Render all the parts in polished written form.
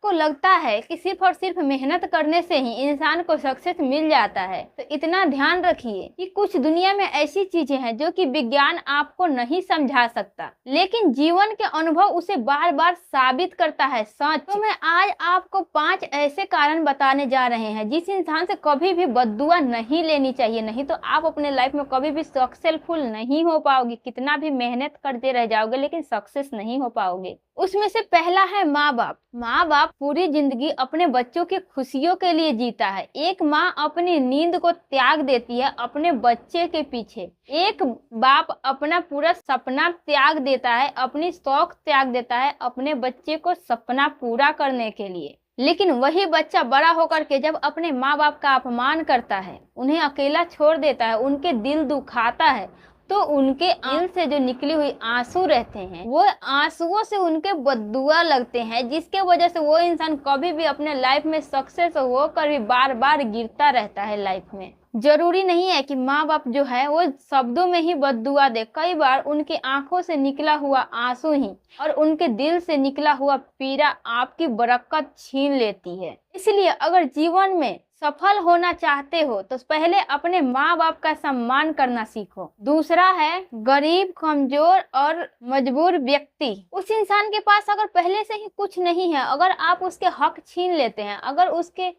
आपको लगता है कि सिर्फ और सिर्फ मेहनत करने से ही इंसान को सक्सेस मिल जाता है, तो इतना ध्यान रखिए कि कुछ दुनिया में ऐसी चीजें हैं जो कि विज्ञान आपको नहीं समझा सकता, लेकिन जीवन के अनुभव उसे बार बार साबित करता है सच। तो मैं आज आपको 5 ऐसे कारण बताने जा रहे हैं जिस इंसान से कभी भी बद्दुआ नहीं लेनी चाहिए, नहीं तो आप अपने लाइफ में कभी भी सक्सेसफुल नहीं हो पाओगे। कितना भी मेहनत करते रह जाओगे लेकिन सक्सेस नहीं हो पाओगे। उसमें से पहला है माँ बाप। माँ बाप पूरी जिंदगी अपने बच्चों की खुशियों के लिए जीता है। एक माँ अपनी नींद को त्याग देती है अपने बच्चे के पीछे। एक बाप अपना पूरा सपना त्याग देता है, अपनी शौक त्याग देता है अपने बच्चे को सपना पूरा करने के लिए। लेकिन वही बच्चा बड़ा होकर के जब अपने माँ बाप का अपमान करता है, उन्हें अकेला छोड़ देता है, उनके दिल दुखाता है, तो उनके आंख से जो निकली हुई आंसू रहते हैं वो आंसुओं से उनके बद्दुआ लगते हैं, जिसके वजह से वो इंसान कभी भी अपने लाइफ में सक्सेस होकर भी बार बार गिरता रहता है लाइफ में। जरूरी नहीं है कि माँ बाप जो है वो शब्दों में ही बद्दुआ दे, कई बार उनकी आंखों से निकला हुआ आंसू ही और उनके दिल से निकला हुआ पीड़ा आपकी बरकत छीन लेती है। इसलिए अगर जीवन में सफल होना चाहते हो तो पहले अपने माँ बाप का सम्मान करना सीखो। दूसरा है गरीब, कमजोर और मजबूर व्यक्ति। उस इंसान के पास अगर पहले से ही कुछ नहीं है, अगर आप उसके हक छीन लेते हैं, अगर उसके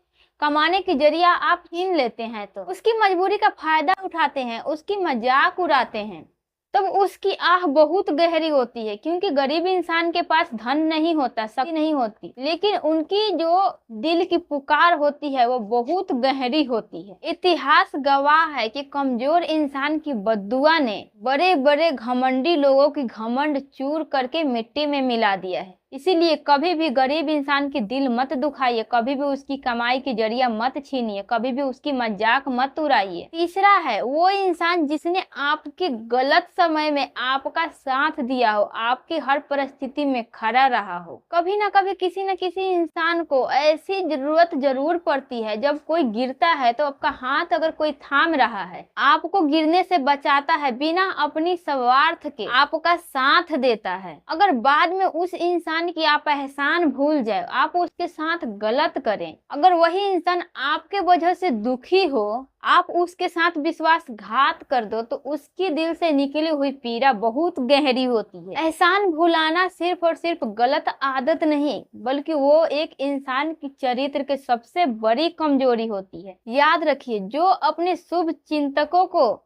कमाने की जरिया आप छीन लेते हैं, तो उसकी मजबूरी का फायदा उठाते हैं, उसकी मजाक उड़ाते हैं, तब उसकी आह बहुत गहरी होती है। क्योंकि गरीब इंसान के पास धन नहीं होता, शक्ति नहीं होती, लेकिन उनकी जो दिल की पुकार होती है वो बहुत गहरी होती है। इतिहास गवाह है कि कमजोर इंसान की बद्दुआ ने बड़े बड़े घमंडी लोगों की घमंड चूर करके मिट्टी में मिला दिया है। इसीलिए कभी भी गरीब इंसान की दिल मत दुखाइए, कभी भी उसकी कमाई की जरिया मत छीनिए, कभी भी उसकी मजाक मत उड़ाइए। तीसरा है वो इंसान जिसने आपके गलत समय में आपका साथ दिया हो, आपकी हर परिस्थिति में खड़ा रहा हो। कभी ना कभी किसी न किसी इंसान को ऐसी जरूरत जरूर पड़ती है, जब कोई गिरता है तो आपका हाथ अगर कोई थाम रहा है, आपको गिरने से बचाता है, बिना अपनी स्वार्थ के आपका साथ देता है। अगर बाद में उस इंसान की आप एहसान भूल जाए, आप उसके साथ गलत करें, अगर वही इंसान आपके वजह से दुखी हो, आप उसके साथ विश्वासघात कर दो, तो उसकी दिल से निकली हुई पीड़ा बहुत गहरी होती है। एहसान भुलाना सिर्फ और सिर्फ गलत आदत नहीं, बल्कि वो एक इंसान की चरित्र के सबसे बड़ी कमजोरी होती है। याद रखिए, जो अपने शुभ चिंतकों को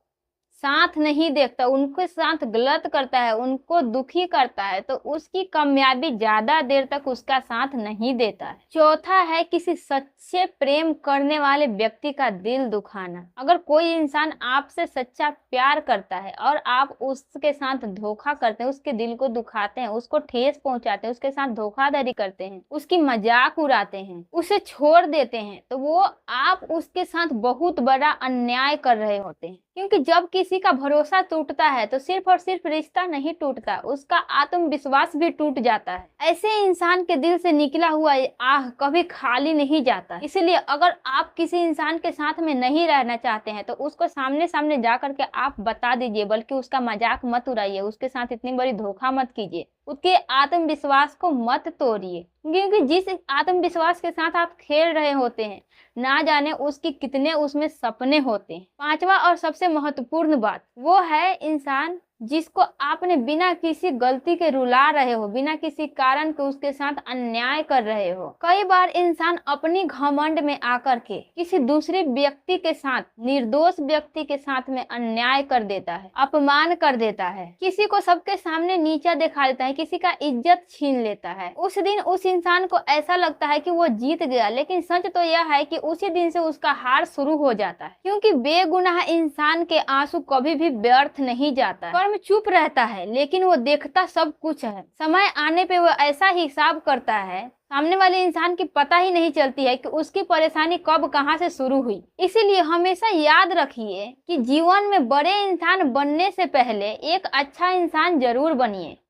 साथ नहीं देखता, उनके साथ गलत करता है, उनको दुखी करता है, तो उसकी कामयाबी ज्यादा देर तक उसका साथ नहीं देता है। चौथा है किसी सच्चे प्रेम करने वाले व्यक्ति का दिल दुखाना। अगर कोई इंसान आपसे सच्चा प्यार करता है और आप उसके साथ धोखा करते हैं, उसके दिल को दुखाते हैं, उसको ठेस पहुंचाते हैं, उसके साथ धोखाधड़ी करते हैं, उसकी मजाक उड़ाते हैं, उसे छोड़ देते हैं, तो वो आप उसके साथ बहुत बड़ा अन्याय कर रहे होते हैं। क्योंकि जब किसी का भरोसा टूटता है तो सिर्फ और सिर्फ रिश्ता नहीं टूटता, उसका आत्मविश्वास भी टूट जाता है। ऐसे इंसान के दिल से निकला हुआ आह कभी खाली नहीं जाता। इसलिए अगर आप किसी इंसान के साथ में नहीं रहना चाहते हैं तो उसको सामने सामने जा करके आप बता दीजिए, बल्कि उसका मजाक मत उड़ाइए, उसके साथ इतनी बड़ी धोखा मत कीजिए, उसके आत्मविश्वास को मत तोड़िए। क्योंकि जिस आत्मविश्वास के साथ आप खेल रहे होते हैं, ना जाने उसकी कितने उसमें सपने होते हैं। पांचवा और सबसे महत्वपूर्ण बात वो है इंसान जिसको आपने बिना किसी गलती के रुला रहे हो, बिना किसी कारण के उसके साथ अन्याय कर रहे हो। कई बार इंसान अपनी घमंड में आकर के किसी दूसरे व्यक्ति के साथ, निर्दोष व्यक्ति के साथ में अन्याय कर देता है, अपमान कर देता है, किसी को सबके सामने नीचा दिखा देता है, किसी का इज्जत छीन लेता है। उस दिन उस इंसान को ऐसा लगता है कि वो जीत गया, लेकिन सच तो यह है कि उसी दिन से उसका हार शुरू हो जाता है। क्योंकि बेगुनाह इंसान के आंसू कभी भी व्यर्थ नहीं जाता है। चुप रहता है लेकिन वो देखता सब कुछ है। समय आने पे वो ऐसा हिसाब करता है, सामने वाले इंसान की पता ही नहीं चलती है कि उसकी परेशानी कब कहां से शुरू हुई। इसीलिए हमेशा याद रखिए कि जीवन में बड़े इंसान बनने से पहले एक अच्छा इंसान जरूर बनिए।